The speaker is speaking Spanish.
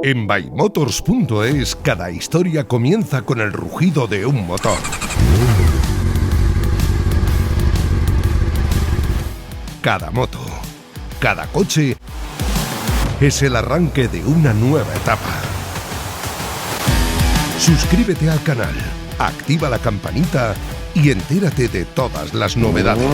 En ByMotors.es cada historia comienza con el rugido de un motor. Cada moto, cada coche es el arranque de una nueva etapa. Suscríbete al canal, activa la campanita y entérate de todas las novedades.